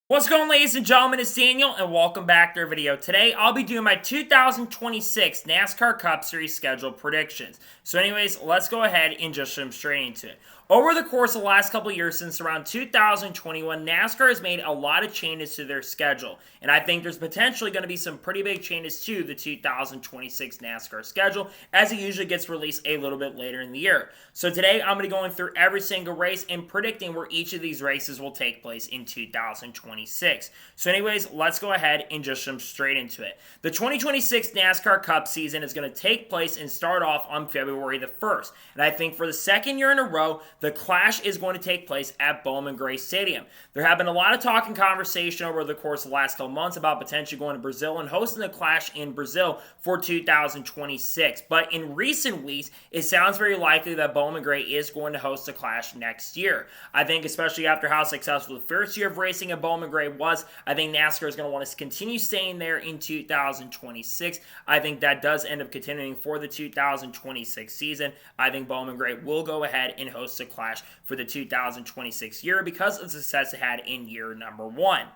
What's going on, ladies and gentlemen? It's Daniel and welcome back to our video. Today I'll be doing my 2026 NASCAR Cup Series schedule predictions. So anyways, let's go ahead and just jump straight into it. Over the course of the last couple of years, since around 2021, NASCAR has made a lot of changes to their schedule. And I think there's potentially going to be some pretty big changes to the 2026 NASCAR schedule, as it usually gets released a little bit later in the year. So today I'm going to be going through every single race and predicting where each of these races will take place in 2026. So anyways, let's go ahead and just jump straight into it. The 2026 NASCAR Cup season is going to take place and start off on February the 1st. And I think for the second year in a row, the Clash is going to take place at Bowman Gray Stadium. There have been a lot of talk and conversation over the course of the last couple months about potentially going to Brazil and hosting the Clash in Brazil for 2026. But in recent weeks, it sounds very likely that Bowman Gray is going to host the Clash next year. I think especially after how successful the first year of racing at Bowman Gray was, I think NASCAR is going to want to continue staying there in 2026. I think that does end up continuing for the 2026 season. I think Bowman Gray will go ahead and host the Clash for the 2026 year because of the success it had in year number one.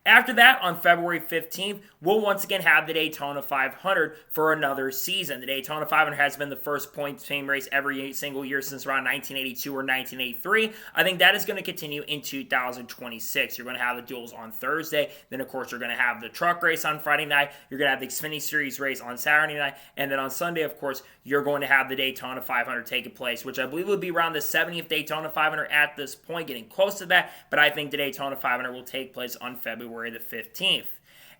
After that, on February 15th, we'll once again have the Daytona 500 for another season. The Daytona 500 has been the first point team race every single year since around 1982 or 1983. I think that is going to continue in 2026. You're going to have the duels on Thursday. Then, of course, you're going to have the truck race on Friday night. You're going to have the Xfinity Series race on Saturday night. And then on Sunday, of course, you're going to have the Daytona 500 taking place, which I believe will be around the 70th Daytona 500 at this point, getting close to that. But I think the Daytona 500 will take place on February the 15th.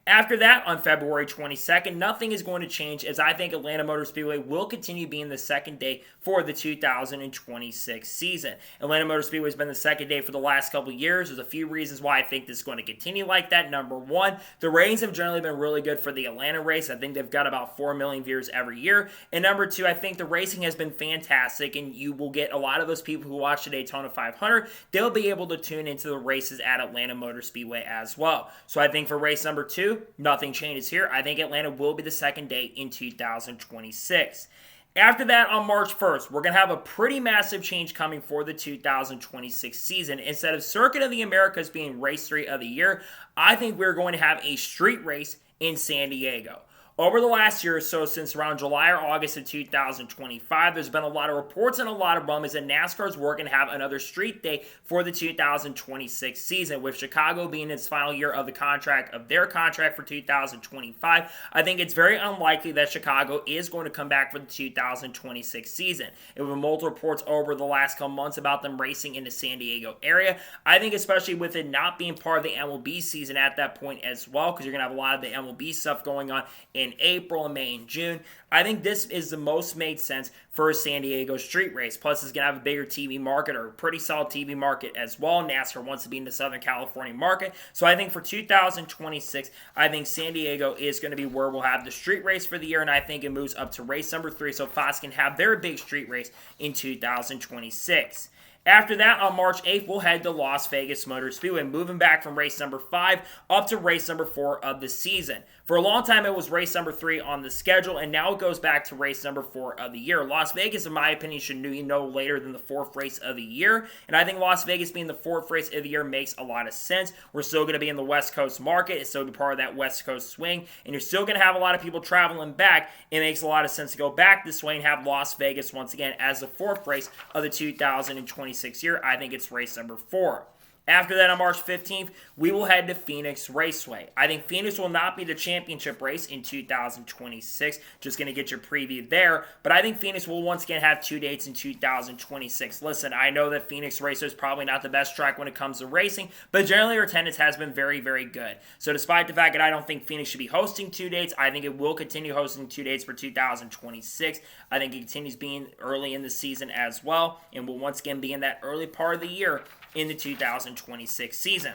After that, on February 22nd, nothing is going to change as I think Atlanta Motor Speedway will continue being the second day for the 2026 season. Atlanta Motor Speedway has been the second day for the last couple of years. There's a few reasons why I think this is going to continue like that. Number one, the ratings have generally been really good for the Atlanta race. I think they've got about 4 million viewers every year. And number two, I think the racing has been fantastic, and you will get a lot of those people who watch the Daytona 500. They'll be able to tune into the races at Atlanta Motor Speedway as well. So I think for race number two, nothing changes here. I think Atlanta will be the second day in 2026. After that, on March 1st, we're going to have a pretty massive change coming for the 2026 season. Instead of Circuit of the Americas being race 3 of the year, I think we're going to have a street race in San Diego. Over the last year or so, since around July or August of 2025, there's been a lot of reports and a lot of rumors that NASCAR is working to have another street day for the 2026 season. With Chicago being its final year of their contract for 2025, I think it's very unlikely that Chicago is going to come back for the 2026 season. There were multiple reports over the last couple months about them racing in the San Diego area. I think especially with it not being part of the MLB season at that point as well, because you're going to have a lot of the MLB stuff going on in April, May, and June. I think this is the most made sense for a San Diego street race. Plus, it's going to have a bigger TV market, or a pretty solid TV market as well. NASCAR wants to be in the Southern California market. So I think for 2026, I think San Diego is going to be where we'll have the street race for the year, and I think it moves up to race number 3 so Fox can have their big street race in 2026. After that, on March 8th, we'll head to Las Vegas Motor Speedway, moving back from race number 5 up to race number 4 of the season. For a long time, it was race number 3 on the schedule, and now it goes back to race number 4 of the year. Las Vegas, in my opinion, should be no later than the 4th race of the year, and I think Las Vegas being the 4th race of the year makes a lot of sense. We're still going to be in the West Coast market. It's still part of that West Coast swing, and you're still going to have a lot of people traveling back. It makes a lot of sense to go back this way and have Las Vegas once again as the 4th race of the 2026 year. I think it's race number 4. After that, on March 15th, we will head to Phoenix Raceway. I think Phoenix will not be the championship race in 2026. Just going to get your preview there. But I think Phoenix will once again have 2 dates in 2026. Listen, I know that Phoenix Raceway is probably not the best track when it comes to racing, but generally our attendance has been very, very good. So despite the fact that I don't think Phoenix should be hosting 2 dates, I think it will continue hosting 2 dates for 2026. I think it continues being early in the season as well, and will once again be in that early part of the year in the 2026 season.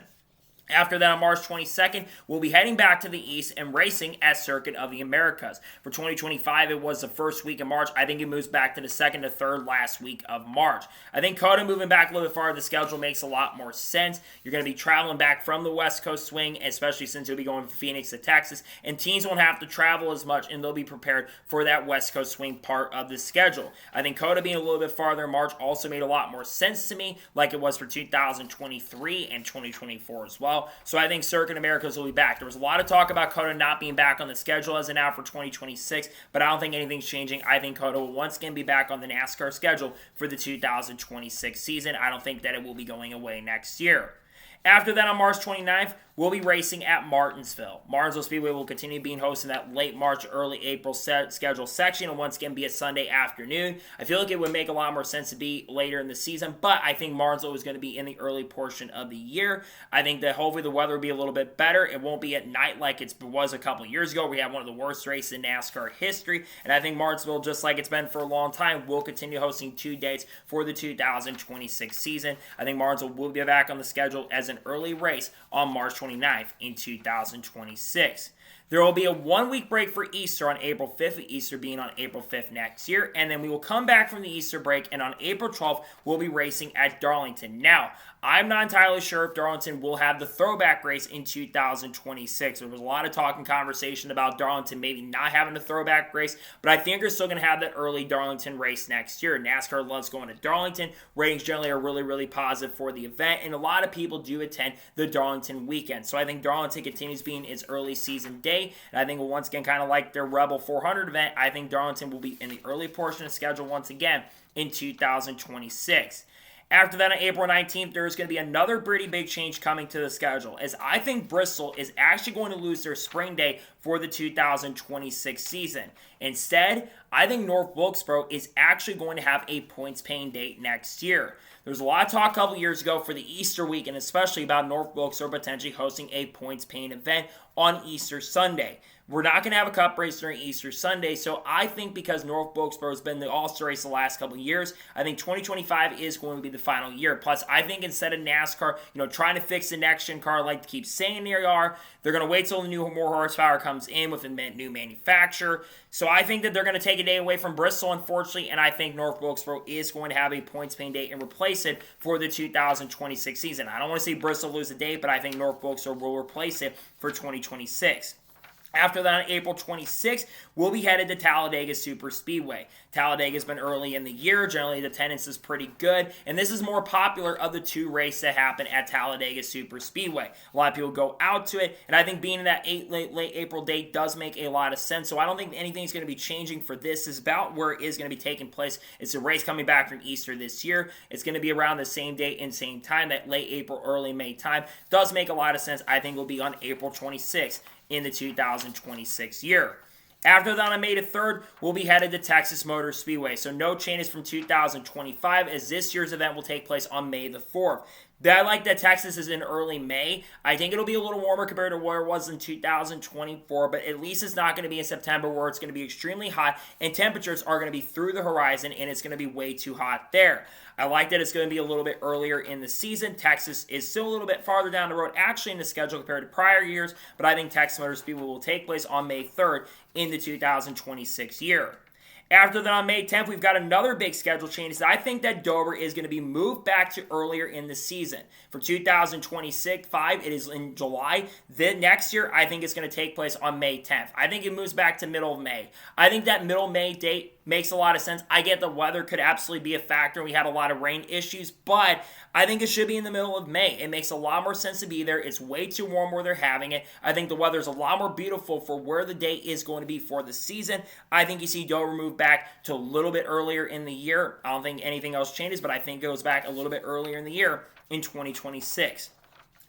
After that, on March 22nd, we'll be heading back to the East and racing at Circuit of the Americas. For 2025, it was the first week of March. I think it moves back to the second to third last week of March. I think COTA moving back a little bit farther, the schedule makes a lot more sense. You're going to be traveling back from the West Coast swing, especially since you'll be going from Phoenix to Texas, and teams won't have to travel as much, and they'll be prepared for that West Coast swing part of the schedule. I think COTA being a little bit farther in March also made a lot more sense to me, like it was for 2023 and 2024 as well. well. So I think Circuit Americas will be back. There was a lot of talk about COTA not being back on the schedule as of now for 2026, but I don't think anything's changing. I think COTA will once again be back on the NASCAR schedule for the 2026 season. I don't think that it will be going away next year. After that, on March 29th, we'll be racing at Martinsville. Martinsville Speedway will continue being hosted in that late March, early April schedule section, and once again be a Sunday afternoon. I feel like it would make a lot more sense to be later in the season, but I think Martinsville is going to be in the early portion of the year. I think that hopefully the weather will be a little bit better. It won't be at night like it was a couple years ago. We had one of the worst races in NASCAR history, and I think Martinsville, just like it's been for a long time, will continue hosting 2 dates for the 2026 season. I think Martinsville will be back on the schedule as an early race on March 29th in 2026. There will be a 1-week break for Easter on April 5th, with Easter being on April 5th next year, and then we will come back from the Easter break, and on April 12th, we'll be racing at Darlington. Now, I'm not entirely sure if Darlington will have the throwback race in 2026. There was a lot of talk and conversation about Darlington maybe not having a throwback race, but I think they're still going to have that early Darlington race next year. NASCAR loves going to Darlington. Ratings generally are really, really positive for the event, and a lot of people do attend the Darlington weekend. So I think Darlington continues being its early season day, and I think once again, kind of like their Rebel 400 event, I think Darlington will be in the early portion of the schedule once again in 2026. After that, on April 19th, there is going to be another pretty big change coming to the schedule, as I think Bristol is actually going to lose their spring day for the 2026 season. Instead, I think North Wilkesboro is actually going to have a points-paying date next year. There was a lot of talk a couple years ago for the Easter weekend, especially about North Wilkesboro potentially hosting a points-paying event on Easter Sunday. We're not going to have a cup race during Easter Sunday, so I think because North Wilkesboro has been the All-Star race the last couple of years, I think 2025 is going to be the final year. Plus, I think instead of NASCAR, trying to fix the next-gen car like to keep saying they are, they're going to wait till the new more horsepower comes in with a new manufacturer. So I think that they're going to take a day away from Bristol, unfortunately, and I think North Wilkesboro is going to have a points-paying date and replace it for the 2026 season. I don't want to see Bristol lose a date, but I think North Wilkesboro will replace it for 2026. After that, on April 26th, we'll be headed to Talladega Superspeedway. Talladega's been early in the year. Generally, the attendance is pretty good, and this is more popular of the 2 races that happen at Talladega Superspeedway. A lot of people go out to it, and I think being in that late April date does make a lot of sense, so I don't think anything's going to be changing for this. It's about where it is going to be taking place. It's a race coming back from Easter this year. It's going to be around the same date and same time, that late April, early May time. Does make a lot of sense. I think it will be on April 26th. In the 2026 year. After that, on May the 3rd, we'll be headed to Texas Motor Speedway. So no changes from 2025, as this year's event will take place on May the 4th. I like that Texas is in early May. I think it'll be a little warmer compared to where it was in 2024, but at least it's not going to be in September where it's going to be extremely hot and temperatures are going to be through the horizon and it's going to be way too hot there. I like that it's going to be a little bit earlier in the season. Texas is still a little bit farther down the road actually in the schedule compared to prior years, but I think Texas Motor Speedway will take place on May 3rd in the 2026 year. After that, on May 10th, we've got another big schedule change. I think that Dover is going to be moved back to earlier in the season. For 2026-5, it is in July. Then next year, I think it's going to take place on May 10th. I think it moves back to middle of May. I think that middle May date makes a lot of sense. I get the weather could absolutely be a factor. We had a lot of rain issues, but I think it should be in the middle of May. It makes a lot more sense to be there. It's way too warm where they're having it. I think the weather is a lot more beautiful for where the date is going to be for the season. I think you see Dover move back to a little bit earlier in the year. I don't think anything else changes, but I think it goes back a little bit earlier in the year in 2026.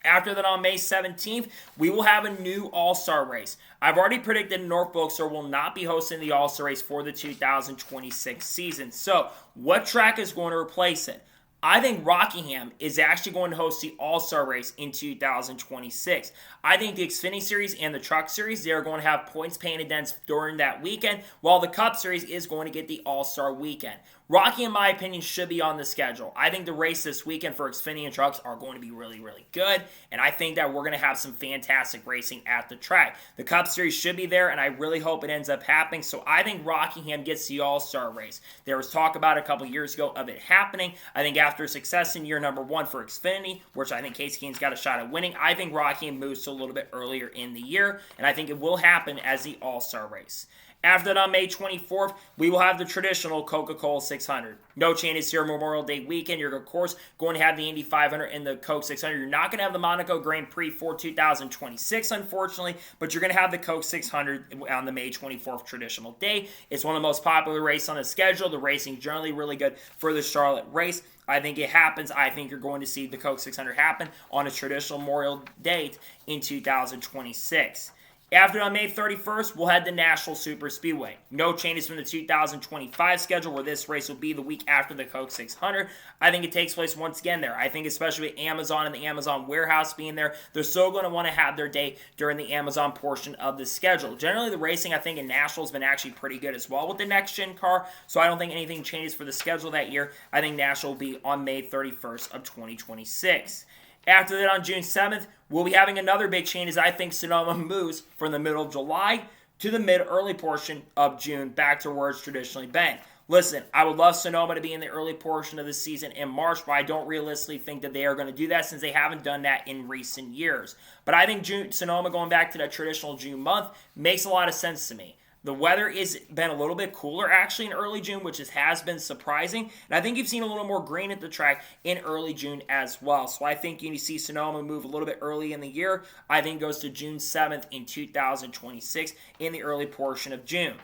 After that, on May 17th, we will have a new All-Star race. I've already predicted North Wilkesboro will not be hosting the All-Star race for the 2026 season. So, what track is going to replace it? I think Rockingham is actually going to host the All-Star race in 2026. I think the Xfinity Series and the Truck Series, they are going to have points-paying events during that weekend, while the Cup Series is going to get the All-Star weekend. Rockingham, in my opinion, should be on the schedule. I think the race this weekend for Xfinity and Trucks are going to be really, really good, and I think that we're going to have some fantastic racing at the track. The Cup Series should be there, and I really hope it ends up happening, so I think Rockingham gets the All-Star race. There was talk about a couple years ago of it happening. I think after success in year number 1 for Xfinity, which I think Casey Keene's got a shot at winning, I think Rockingham moves to a little bit earlier in the year, and I think it will happen as the All-Star race. After that, on May 24th, we will have the traditional Coca-Cola 600. No changes here Memorial Day weekend. You're, of course, going to have the Indy 500 and the Coke 600. You're not going to have the Monaco Grand Prix for 2026, unfortunately, but you're going to have the Coke 600 on the May 24th traditional day. It's one of the most popular races on the schedule. The racing generally really good for the Charlotte race. I think it happens. I think you're going to see the Coke 600 happen on a traditional Memorial date in 2026. After on May 31st, we'll head to Nashville Super Speedway. No changes from the 2025 schedule, where this race will be the week after the Coke 600. I think it takes place once again there. I think especially with Amazon and the Amazon warehouse being there, they're still going to want to have their day during the Amazon portion of the schedule. Generally, the racing, I think, in Nashville has been actually pretty good as well with the next-gen car, so I don't think anything changes for the schedule that year. I think Nashville will be on May 31st of 2026. After that, on June 7th, we'll be having another big change as I think Sonoma moves from the middle of July to the mid-early portion of June back to where it's traditionally been. Listen, I would love Sonoma to be in the early portion of the season in March, but I don't realistically think that they are going to do that since they haven't done that in recent years. But I think Sonoma going back to that traditional June month makes a lot of sense to me. The weather has been a little bit cooler actually in early June, which has been surprising. And I think you've seen a little more green at the track in early June as well. So I think you see Sonoma move a little bit early in the year. I think it goes to June 7th in 2026 in the early portion of June.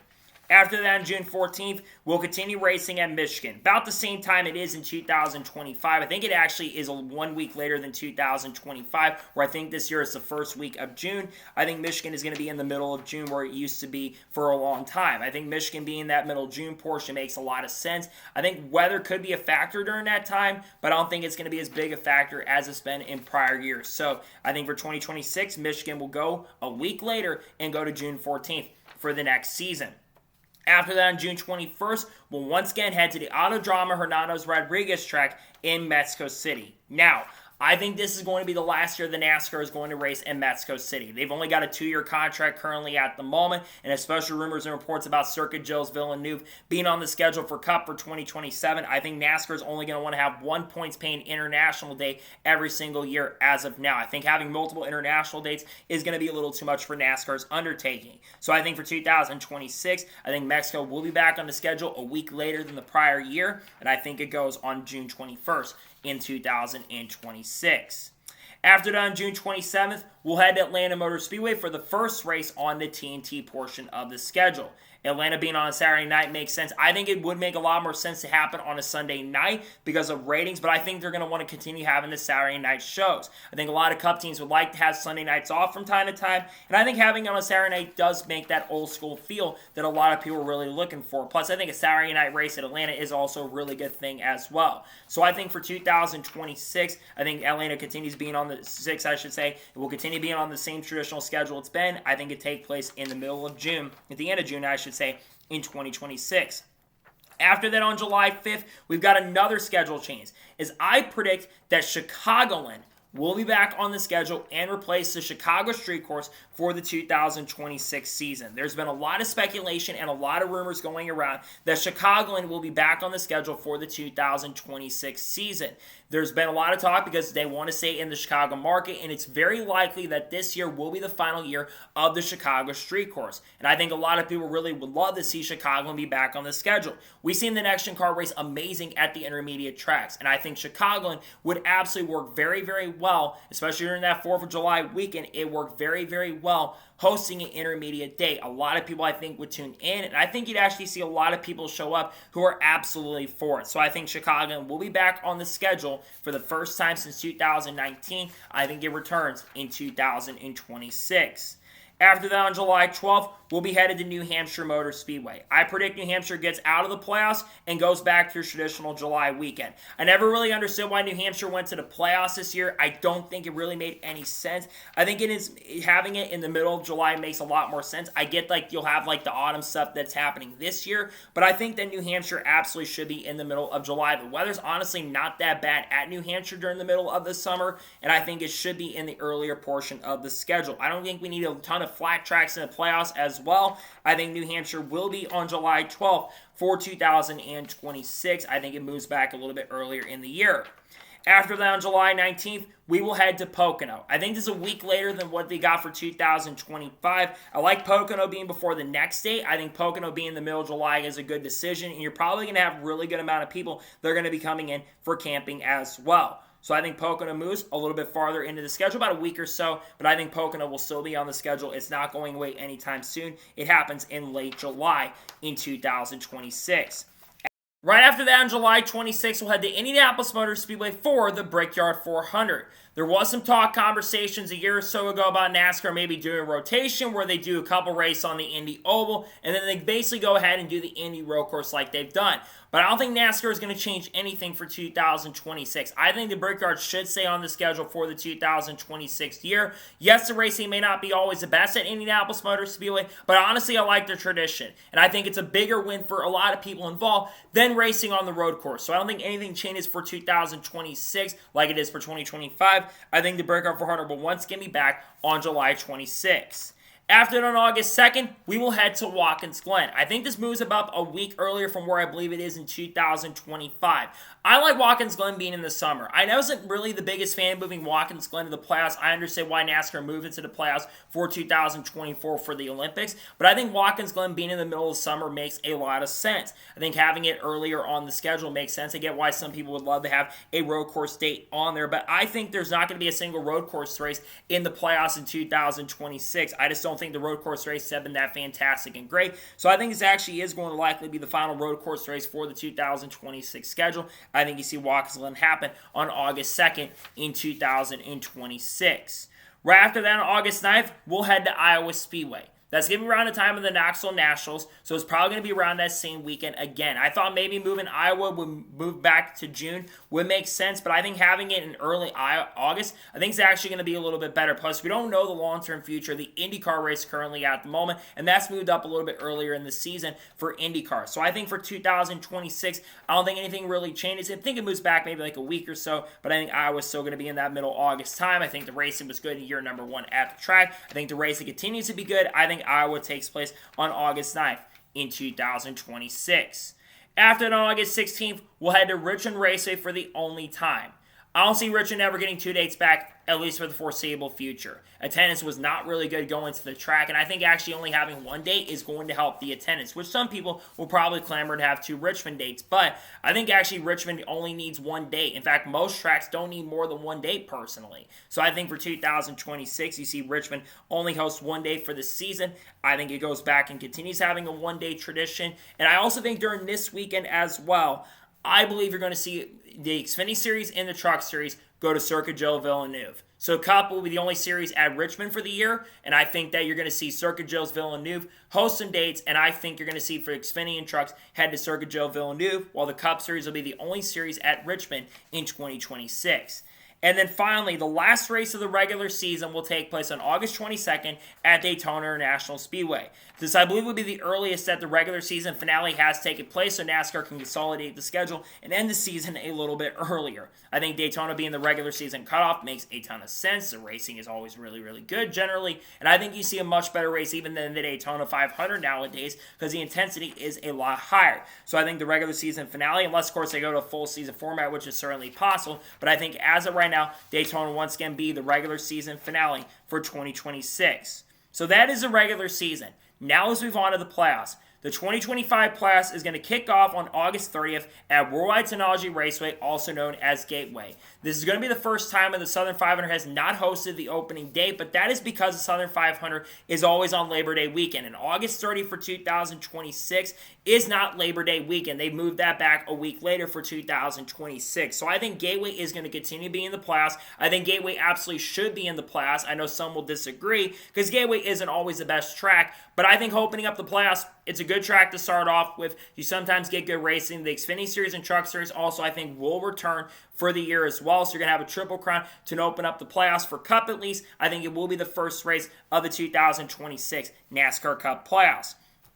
After that, on June 14th, we'll continue racing at Michigan. About the same time it is in 2025. I think it actually is 1 week later than 2025, where I think this year is the first week of June. I think Michigan is going to be in the middle of June where it used to be for a long time. I think Michigan being that middle June portion makes a lot of sense. I think weather could be a factor during that time, but I don't think it's going to be as big a factor as it's been in prior years. So I think for 2026, Michigan will go a week later and go to June 14th for the next season. After that, on June 21st, we'll once again head to the Autodromo Hermanos Rodriguez track in Mexico City. Now, I think this is going to be the last year the NASCAR is going to race in Mexico City. They've only got a 2-year contract currently at the moment, and especially rumors and reports about Circuit Gilles Villeneuve being on the schedule for Cup for 2027. I think NASCAR is only going to want to have one points-paying international day every single year as of now. I think having multiple international dates is going to be a little too much for NASCAR's undertaking. So I think for 2026, I think Mexico will be back on the schedule a week later than the prior year, and I think it goes on June 21st. In 2026. After that, on June 27th, we'll head to Atlanta Motor Speedway for the first race on the TNT portion of the schedule. Atlanta being on a Saturday night makes sense. I think it would make a lot more sense to happen on a Sunday night because of ratings, but I think they're going to want to continue having the Saturday night shows. I think a lot of Cup teams would like to have Sunday nights off from time to time, and I think having it on a Saturday night does make that old school feel that a lot of people are really looking for. Plus, I think a Saturday night race at Atlanta is also a really good thing as well. So I think for 2026, I think Atlanta continues being on the 6, I should say. It will continue being on the same traditional schedule it's been. I think it takes place in the middle of June, at the end of June, I should say, in 2026. After that, on July 5th, we've got another schedule change, as I predict that Chicagoland will be back on the schedule and replace the Chicago Street Course for the 2026 season. There's been a lot of speculation and a lot of rumors going around that Chicagoland will be back on the schedule for the 2026 season. There's been a lot of talk because they want to stay in the Chicago market, and it's very likely that this year will be the final year of the Chicago Street Course. And I think a lot of people really would love to see Chicago be back on the schedule. We've seen the next-gen car race amazing at the intermediate tracks, and I think Chicagoland would absolutely work very, very well, especially during that 4th of July weekend. It worked very, very well hosting an intermediate day. A lot of people, I think, would tune in, and I think you'd actually see a lot of people show up who are absolutely for it. So I think Chicago will be back on the schedule for the first time since 2019. I think it returns in 2026. After that, on July 12th, we'll be headed to New Hampshire Motor Speedway. I predict New Hampshire gets out of the playoffs and goes back to traditional July weekend. I never really understood why New Hampshire went to the playoffs this year. I don't think it really made any sense. I think having it in the middle of July makes a lot more sense. I get you'll have the autumn stuff that's happening this year, but I think that New Hampshire absolutely should be in the middle of July. The weather's honestly not that bad at New Hampshire during the middle of the summer, and I think it should be in the earlier portion of the schedule. I don't think we need a ton of flat tracks in the playoffs as well. I think New Hampshire will be on July 12th for 2026. I think it moves back a little bit earlier in the year. After that, on July 19th, we will head to Pocono. I think this is a week later than what they got for 2025. I like Pocono being before the next date. I think Pocono being in the middle of July is a good decision, and you're probably going to have a really good amount of people that are going to be coming in for camping as well. So I think Pocono moves a little bit farther into the schedule, about a week or so, but I think Pocono will still be on the schedule. It's not going away anytime soon. It happens in late July in 2026. Right after that, on July 26th, we'll head to Indianapolis Motor Speedway for the Brickyard 400. There was some conversations a year or so ago about NASCAR maybe doing a rotation where they do a couple races on the Indy Oval, and then they basically go ahead and do the Indy Road Course like they've done. But I don't think NASCAR is going to change anything for 2026. I think the Brickyard should stay on the schedule for the 2026 year. Yes, the racing may not be always the best at Indianapolis Motor Speedway, but honestly, I like their tradition. And I think it's a bigger win for a lot of people involved than racing on the road course. So I don't think anything changes for 2026 like it is for 2025. I think the Brickyard 400 will once again be back on July 26th. After that, on August 2nd, we will head to Watkins Glen. I think this moves about a week earlier from where I believe it is in 2025. I like Watkins Glen being in the summer. I wasn't really the biggest fan of moving Watkins Glen to the playoffs. I understand why NASCAR moved into the playoffs for 2024 for the Olympics, but I think Watkins Glen being in the middle of summer makes a lot of sense. I think having it earlier on the schedule makes sense. I get why some people would love to have a road course date on there, but I think there's not going to be a single road course race in the playoffs in 2026. I just don't think the road course races have been that fantastic and great. So I think this actually is going to likely be the final road course race for the 2026 schedule. I think you see Watkins Glen happen on August 2nd in 2026. Right after that, on August 9th, we'll head to Iowa Speedway. That's going to be around the time of the Knoxville Nationals, so it's probably going to be around that same weekend again. I thought maybe moving Iowa would move back to June would make sense, but I think having it in early August, I think it's actually going to be a little bit better. Plus, we don't know the long-term future of the IndyCar race currently at the moment, and that's moved up a little bit earlier in the season for IndyCar. So I think for 2026, I don't think anything really changes. I think it moves back maybe like a week or so, but I think Iowa's still going to be in that middle August time. I think the racing was good in year number 1 at the track. I think the racing continues to be good. I think Iowa takes place on August 9th in 2026. After that, on August 16th, we'll head to Richmond Raceway for the only time. I don't see Richmond ever getting 2 dates back, at least for the foreseeable future. Attendance was not really good going to the track, and I think actually only having 1 date is going to help the attendance, which some people will probably clamor to have 2 Richmond dates, but I think actually Richmond only needs 1 date. In fact, most tracks don't need more than 1 date personally. So I think for 2026, you see Richmond only host 1 day for the season. I think it goes back and continues having a 1-day tradition, and I also think during this weekend as well, I believe you're going to see the Xfinity Series and the Truck Series go to Circuit Gilles Villeneuve. So Cup will be the only series at Richmond for the year, and I think that you're going to see Circuit Gilles Villeneuve host some dates, and I think you're going to see for Xfinity and Trucks head to Circuit Gilles Villeneuve, while the Cup Series will be the only series at Richmond in 2026. And then finally, the last race of the regular season will take place on August 22nd at Daytona International Speedway. This, I believe, will be the earliest that the regular season finale has taken place, so NASCAR can consolidate the schedule and end the season a little bit earlier. I think Daytona being the regular season cutoff makes a ton of sense. The racing is always really, really good generally, and I think you see a much better race even than the Daytona 500 nowadays because the intensity is a lot higher. So I think the regular season finale, unless, of course, they go to a full season format, which is certainly possible, but I think as of right now, Daytona once again be the regular season finale for 2026. So that is the regular season. Now let's move on to the playoffs. The 2025 playoffs is going to kick off on August 30th at Worldwide Technology Raceway, also known as Gateway. This is going to be the first time that the Southern 500 has not hosted the opening date, but that is because the Southern 500 is always on Labor Day weekend, and August 30th for 2026 is not Labor Day weekend. They moved that back a week later for 2026. So I think Gateway is going to continue to be in the playoffs. I think Gateway absolutely should be in the playoffs. I know some will disagree because Gateway isn't always the best track, but I think opening up the playoffs, it's a good track to start off with. You sometimes get good racing. The Xfinity Series and Truck Series also, I think, will return for the year as well. So you're going to have a triple crown to open up the playoffs for Cup at least. I think it will be the first race of the 2026 NASCAR Cup playoffs.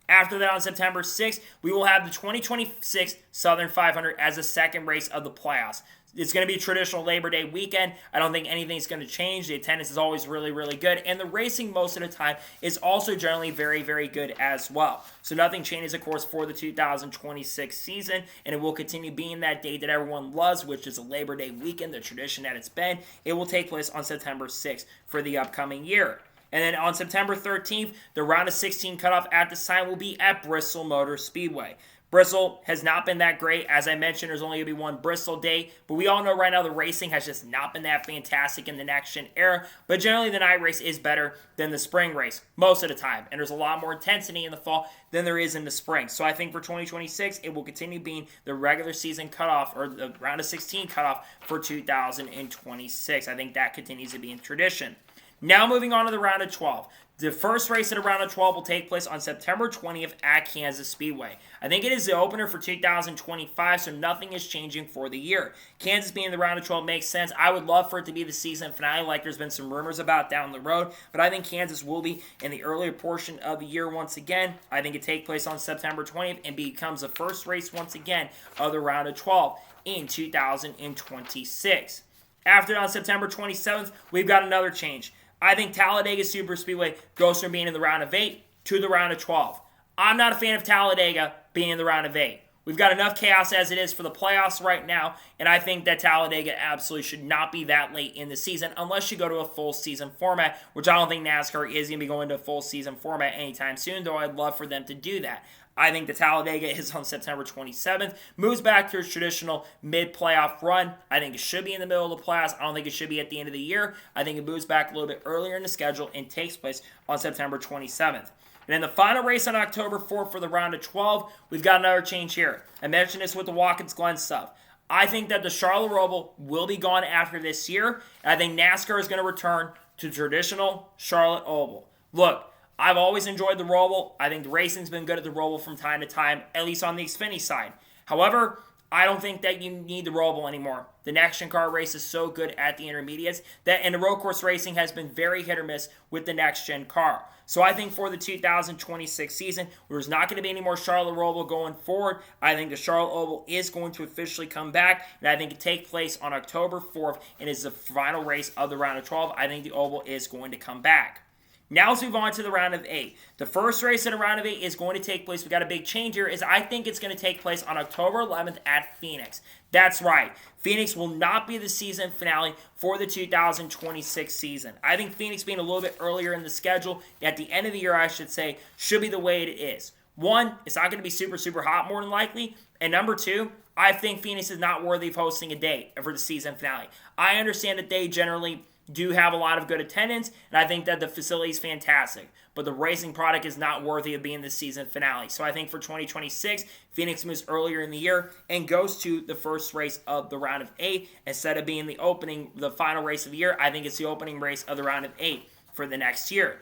After that, on September 6th, we will have the 2026 Southern 500 as the second race of the playoffs. It's going to be a traditional Labor Day weekend. I don't think anything's going to change. The attendance is always really, really good. And the racing most of the time is also generally very, very good as well. So nothing changes, of course, for the 2026 season. And it will continue being that date that everyone loves, which is a Labor Day weekend, the tradition that it's been. It will take place on September 6th for the upcoming year. And then on September 13th, the round of 16 cutoff at this time will be at Bristol Motor Speedway. Bristol has not been that great. As I mentioned, there's only going to be one Bristol day. But we all know right now the racing has just not been that fantastic in the next-gen era. But generally, the night race is better than the spring race most of the time. And there's a lot more intensity in the fall than there is in the spring. So I think for 2026, it will continue being the regular season cutoff or the round of 16 cutoff for 2026. I think that continues to be in tradition. Now moving on to the round of 12. The first race of the round of 12 will take place on September 20th at Kansas Speedway. I think it is the opener for 2025, so nothing is changing for the year. Kansas being the round of 12 makes sense. I would love for it to be the season finale like there's been some rumors about down the road, but I think Kansas will be in the earlier portion of the year once again. I think it takes place on September 20th and becomes the first race once again of the round of 12 in 2026. After that, on September 27th, we've got another change. I think Talladega Superspeedway goes from being in the round of 8 to the round of 12. I'm not a fan of Talladega being in the round of 8. We've got enough chaos as it is for the playoffs right now, and I think that Talladega absolutely should not be that late in the season unless you go to a full season format, which I don't think NASCAR is going to be going to a full season format anytime soon, though I'd love for them to do that. I think the Talladega is on September 27th, moves back to its traditional mid-playoff run. I think it should be in the middle of the playoffs. I don't think it should be at the end of the year. I think it moves back a little bit earlier in the schedule and takes place on September 27th. And then the final race on October 4th for the round of 12, we've got another change here. I mentioned this with the Watkins Glen stuff. I think that the Charlotte Roval will be gone after this year. And I think NASCAR is going to return to traditional Charlotte Oval. Look, I've always enjoyed the Roval. I think the racing's been good at the Roval from time to time, at least on the Xfinity side. However, I don't think that you need the Roval anymore. The next-gen car race is so good at the intermediates, and the road course racing has been very hit or miss with the next-gen car. So I think for the 2026 season, there's not going to be any more Charlotte Roval going forward. I think the Charlotte Oval is going to officially come back, and I think it takes place on October 4th, and is the final race of the round of 12. I think the Oval is going to come back. Now let's move on to the round of 8. The first race in the round of 8 is going to take place. We got a big change here. I think it's going to take place on October 11th at Phoenix. That's right. Phoenix will not be the season finale for the 2026 season. I think Phoenix being a little bit earlier in the schedule, at the end of the year, I should say, should be the way it is. One, it's not going to be super, super hot more than likely. And number two, I think Phoenix is not worthy of hosting a day for the season finale. I understand that they generally do have a lot of good attendance, and I think that the facility is fantastic. But the racing product is not worthy of being the season finale. So I think for 2026, Phoenix moves earlier in the year and goes to the first race of the round of 8 instead of being the final race of the year. I think it's the opening race of the round of 8 for the next year.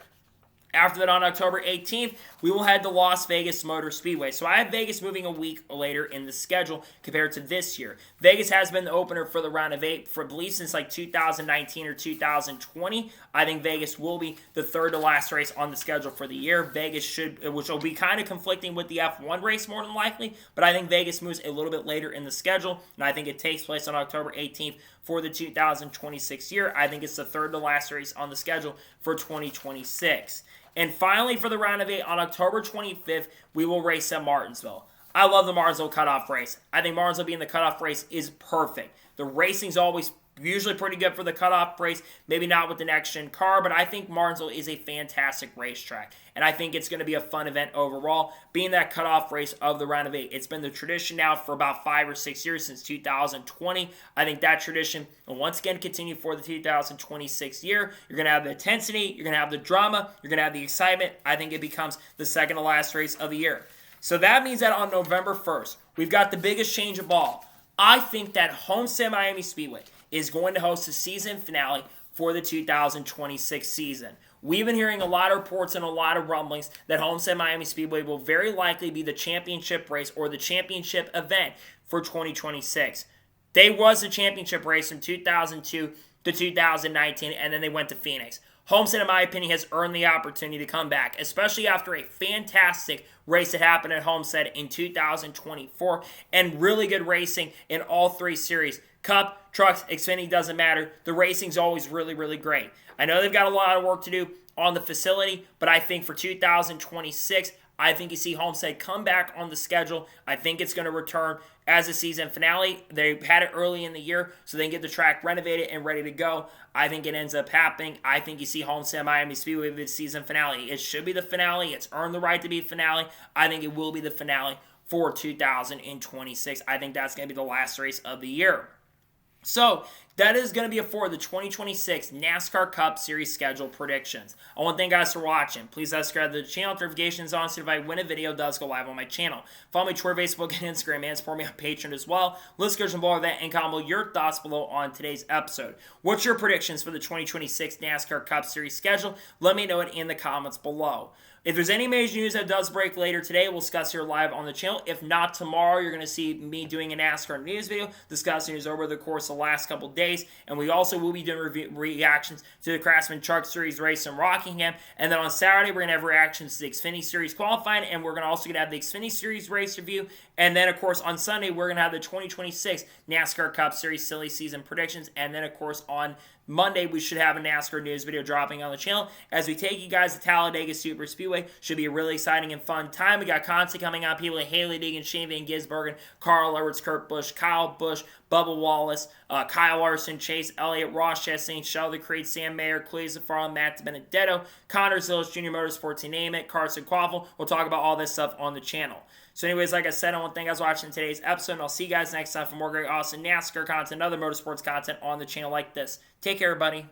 After that, on October 18th, we will head to Las Vegas Motor Speedway. So I have Vegas moving a week later in the schedule compared to this year. Vegas has been the opener for the round of 8 for at least since like 2019 or 2020. I think Vegas will be the third to last race on the schedule for the year. Which will be kind of conflicting with the F1 race more than likely, but I think Vegas moves a little bit later in the schedule, and I think it takes place on October 18th for the 2026 year. I think it's the third to last race on the schedule for 2026. And finally, for the round of 8, on October 25th, we will race at Martinsville. I love the Martinsville cutoff race. I think Martinsville being the cutoff race is perfect. The racing's always usually pretty good for the cutoff race, maybe not with the next-gen car, but I think Martinsville is a fantastic racetrack, and I think it's going to be a fun event overall, being that cutoff race of the round of 8. It's been the tradition now for about 5 or 6 years, since 2020. I think that tradition will once again continue for the 2026 year. You're going to have the intensity, you're going to have the drama, you're going to have the excitement. I think it becomes the second to last race of the year. So that means that on November 1st, we've got the biggest change of all. I think that Homestead Miami Speedway is going to host the season finale for the 2026 season. We've been hearing a lot of reports and a lot of rumblings that Homestead Miami Speedway will very likely be the championship race or the championship event for 2026. They was the championship race from 2002 to 2019, and then they went to Phoenix. Homestead, in my opinion, has earned the opportunity to come back, especially after a fantastic race that happened at Homestead in 2024 and really good racing in all three series. Cup, Trucks, Xfinity, doesn't matter. The racing's always really, really great. I know they've got a lot of work to do on the facility, but I think for 2026, I think you see Homestead come back on the schedule. I think it's going to return as a season finale. They had it early in the year, so they can get the track renovated and ready to go. I think it ends up happening. I think you see Homestead Miami Speedway with the season finale. It should be the finale. It's earned the right to be finale. I think it will be the finale for 2026. I think that's going to be the last race of the year. So, that is going to be it for the 2026 NASCAR Cup Series schedule predictions. I want to thank you guys for watching. Please subscribe to the channel, notifications on so if I win a video does go live on my channel. Follow me on Twitter, Facebook, and Instagram, and support me on Patreon as well. Let's go some more of that and comment your thoughts below on today's episode. What's your predictions for the 2026 NASCAR Cup Series schedule? Let me know it in the comments below. If there's any major news that does break later today, we'll discuss here live on the channel. If not, tomorrow you're going to see me doing a NASCAR news video discussing news over the course of the last couple days. And we also will be doing reactions to the Craftsman Truck Series race in Rockingham. And then on Saturday, we're going to have reactions to the Xfinity Series qualifying. And we're also going to have the Xfinity Series race review. And then, of course, on Sunday, we're going to have the 2026 NASCAR Cup Series silly season predictions. And then, of course, on Monday, we should have a NASCAR news video dropping on the channel as we take you guys to Talladega Super Speedway. Should be a really exciting and fun time. We got content coming out. People like Haley Deegan, Shane Van Gisbergen, Carl Edwards, Kurt Busch, Kyle Busch, Bubba Wallace, Kyle Larson, Chase Elliott, Ross Chastain, Sheldon Creed, Sam Mayer, Cleese Farrell, Matt Benedetto, Connor Zillis, Junior Motorsports, you name it, Carson Quaffle. We'll talk about all this stuff on the channel. So anyways, like I said, I want to thank you guys for watching today's episode, and I'll see you guys next time for more great, awesome NASCAR content and other motorsports content on the channel like this. Take care, everybody.